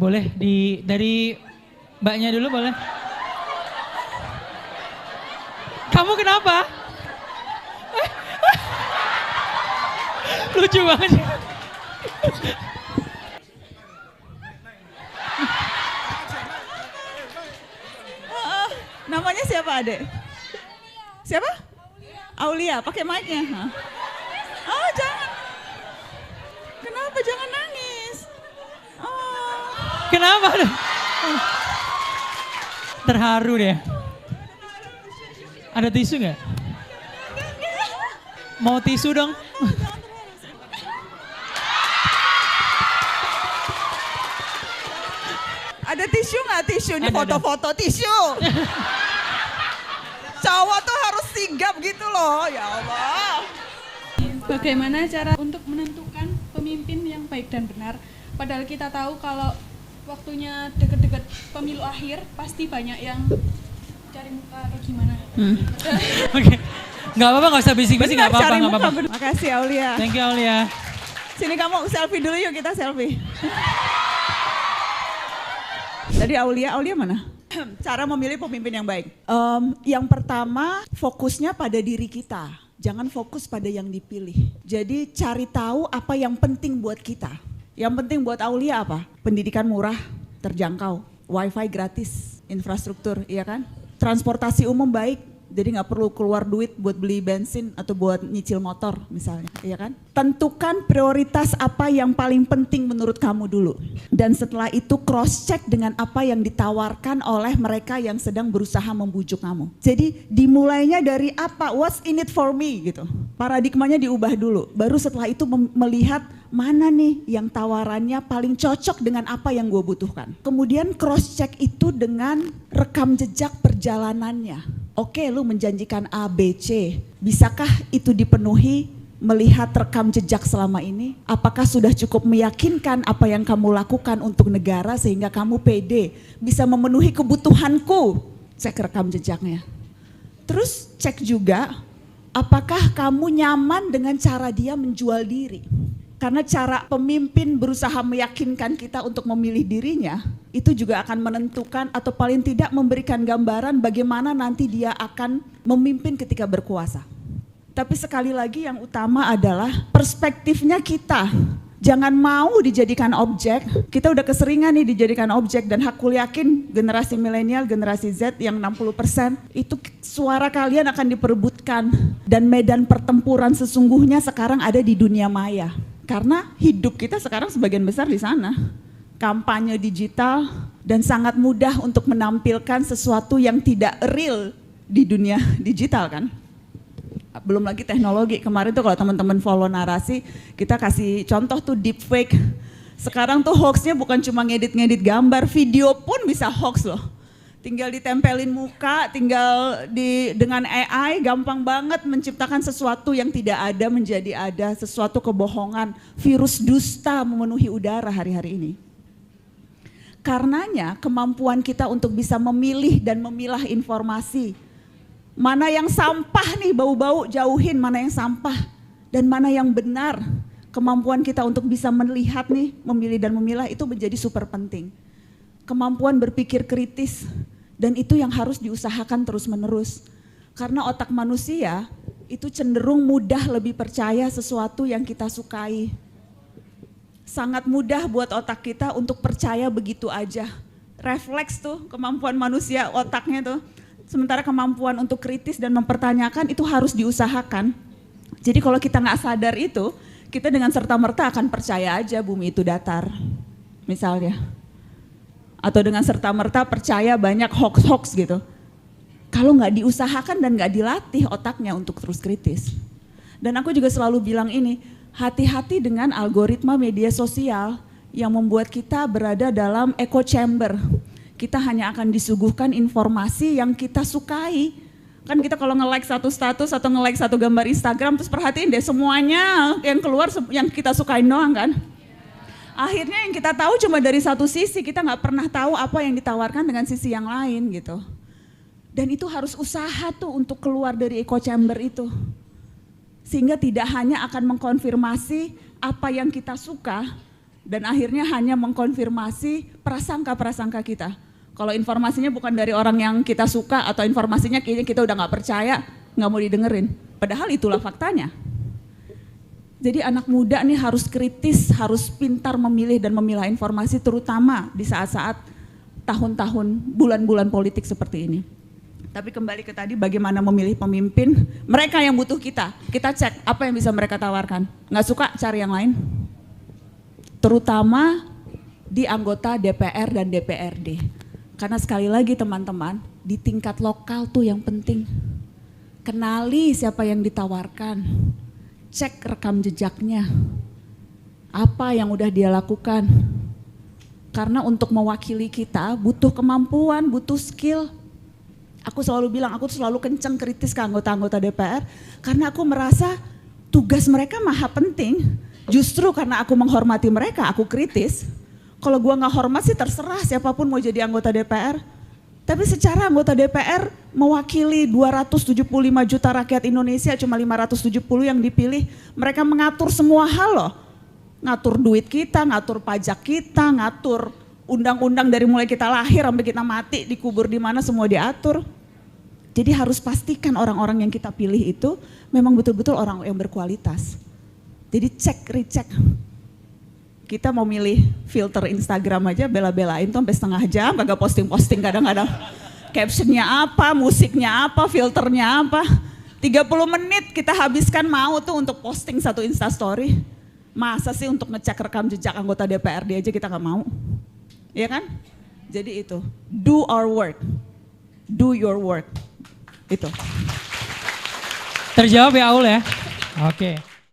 Boleh dari mbaknya dulu boleh. Kamu kenapa? Lucu banget. Namanya siapa adek? Siapa? Aulia, pakai mic-nya. Oh jangan. Kenapa jangan nangis? Oh. Kenapa? Terharu deh. Ada tisu nggak? Mau tisu dong? Ada tisu nggak tisu? Ini Ada. foto-foto tisu. Cowok tuh harus sigap gitu loh, ya Allah. Bagaimana cara untuk menentukan pemimpin yang baik dan benar? Padahal kita tahu kalau waktunya deket-deket pemilu akhir pasti banyak yang cari muka atau gimana. Oke. Nggak apa-apa, nggak usah bisik-bisik, nggak apa-apa, Cari nggak muka, apa-apa. bener. Makasih Aulia. Thank you Aulia. Sini kamu selfie dulu yuk, kita selfie. Tadi Aulia mana? Cara memilih pemimpin yang baik. Yang pertama fokusnya pada diri kita. Jangan fokus pada yang dipilih. Jadi cari tahu apa yang penting buat kita. Yang penting buat Aulia apa? Pendidikan murah, terjangkau, wifi gratis, infrastruktur, iya kan? Transportasi umum baik, jadi nggak perlu keluar duit buat beli bensin atau buat nyicil motor misalnya, iya kan? Tentukan prioritas apa yang paling penting menurut kamu dulu. Dan setelah itu cross check dengan apa yang ditawarkan oleh mereka yang sedang berusaha membujuk kamu. Jadi dimulainya dari apa, what's in it for me gitu. Paradigmanya diubah dulu, baru setelah itu melihat mana nih yang tawarannya paling cocok dengan apa yang gue butuhkan. Kemudian cross check itu dengan rekam jejak perjalanannya. Oke, lu menjanjikan A, B, C. Bisakah itu dipenuhi melihat rekam jejak selama ini? Apakah sudah cukup meyakinkan apa yang kamu lakukan untuk negara sehingga kamu pede bisa memenuhi kebutuhanku? Cek rekam jejaknya. Terus cek juga apakah kamu nyaman dengan cara dia menjual diri? Karena cara pemimpin berusaha meyakinkan kita untuk memilih dirinya, itu juga akan menentukan atau paling tidak memberikan gambaran bagaimana nanti dia akan memimpin ketika berkuasa. Tapi sekali lagi yang utama adalah perspektifnya kita. Jangan mau dijadikan objek, kita udah keseringan nih dijadikan objek dan aku yakin generasi milenial, generasi Z yang 60% itu suara kalian akan diperebutkan dan medan pertempuran sesungguhnya sekarang ada di dunia maya. Karena hidup kita sekarang sebagian besar di sana. Kampanye digital dan sangat mudah untuk menampilkan sesuatu yang tidak real di dunia digital kan. Belum lagi teknologi, kemarin tuh kalau teman-teman follow narasi, kita kasih contoh tuh deepfake. Sekarang tuh hoaxnya bukan cuma ngedit-ngedit gambar, video pun bisa hoax loh. Tinggal ditempelin muka, tinggal dengan AI gampang banget menciptakan sesuatu yang tidak ada menjadi ada, sesuatu kebohongan, virus dusta memenuhi udara hari-hari ini. Karenanya kemampuan kita untuk bisa memilih dan memilah informasi, mana yang sampah nih bau-bau jauhin, mana yang sampah dan mana yang benar. Kemampuan kita untuk bisa melihat nih, memilih dan memilah itu menjadi super penting. Kemampuan berpikir kritis. Dan itu yang harus diusahakan terus-menerus. Karena otak manusia itu cenderung mudah lebih percaya sesuatu yang kita sukai. Sangat mudah buat otak kita untuk percaya begitu aja. Refleks tuh kemampuan manusia otaknya tuh. Sementara kemampuan untuk kritis dan mempertanyakan itu harus diusahakan. Jadi kalau kita nggak sadar itu, kita dengan serta-merta akan percaya aja bumi itu datar. Misalnya. Atau dengan serta-merta percaya banyak hoax-hoax gitu. Kalau nggak diusahakan dan nggak dilatih otaknya untuk terus kritis. Dan aku juga selalu bilang ini, hati-hati dengan algoritma media sosial yang membuat kita berada dalam echo chamber. Kita hanya akan disuguhkan informasi yang kita sukai. Kan kita kalau nge-like satu status atau nge-like satu gambar Instagram, terus perhatiin deh semuanya yang keluar yang kita sukain doang kan. Akhirnya yang kita tahu cuma dari satu sisi, kita nggak pernah tahu apa yang ditawarkan dengan sisi yang lain gitu. Dan itu harus usaha tuh untuk keluar dari echo chamber itu. Sehingga tidak hanya akan mengkonfirmasi apa yang kita suka, Dan akhirnya hanya mengkonfirmasi prasangka-prasangka kita. Kalau informasinya bukan dari orang yang kita suka atau informasinya kayaknya kita udah gak percaya, gak mau didengerin. Padahal itulah faktanya. Jadi anak muda nih harus kritis, harus pintar memilih dan memilah informasi terutama di saat-saat tahun-tahun, bulan-bulan politik seperti ini. Tapi kembali ke tadi bagaimana memilih pemimpin, mereka yang butuh kita cek apa yang bisa mereka tawarkan. Nggak suka cari yang lain. Terutama di anggota DPR dan DPRD. Karena sekali lagi teman-teman, di tingkat lokal tuh yang penting. Kenali siapa yang ditawarkan, cek rekam jejaknya, apa yang udah dia lakukan. Karena untuk mewakili kita butuh kemampuan, butuh skill. Aku selalu bilang, aku selalu kenceng kritis ke anggota-anggota DPR karena aku merasa tugas mereka maha penting. Justru karena aku menghormati mereka, aku kritis. Kalau gua nggak hormat sih terserah siapapun mau jadi anggota DPR. Tapi secara anggota DPR mewakili 275 juta rakyat Indonesia, cuma 570 yang dipilih. Mereka mengatur semua hal loh. Ngatur duit kita, ngatur pajak kita, ngatur undang-undang dari mulai kita lahir sampai kita mati, dikubur di mana semua diatur. Jadi harus pastikan orang-orang yang kita pilih itu memang betul-betul orang yang berkualitas. Jadi cek, recheck. Kita mau milih filter Instagram aja bela-belain tuh sampai setengah jam, kagak posting-posting kadang-kadang. Captionnya apa, musiknya apa, filternya apa. 30 menit kita habiskan mau tuh untuk posting satu Instastory. Masa sih untuk ngecek rekam jejak anggota DPRD aja kita gak mau. Iya kan? Jadi itu, do our work, do your work. Itu. Terjawab ya Aul ya? Oke.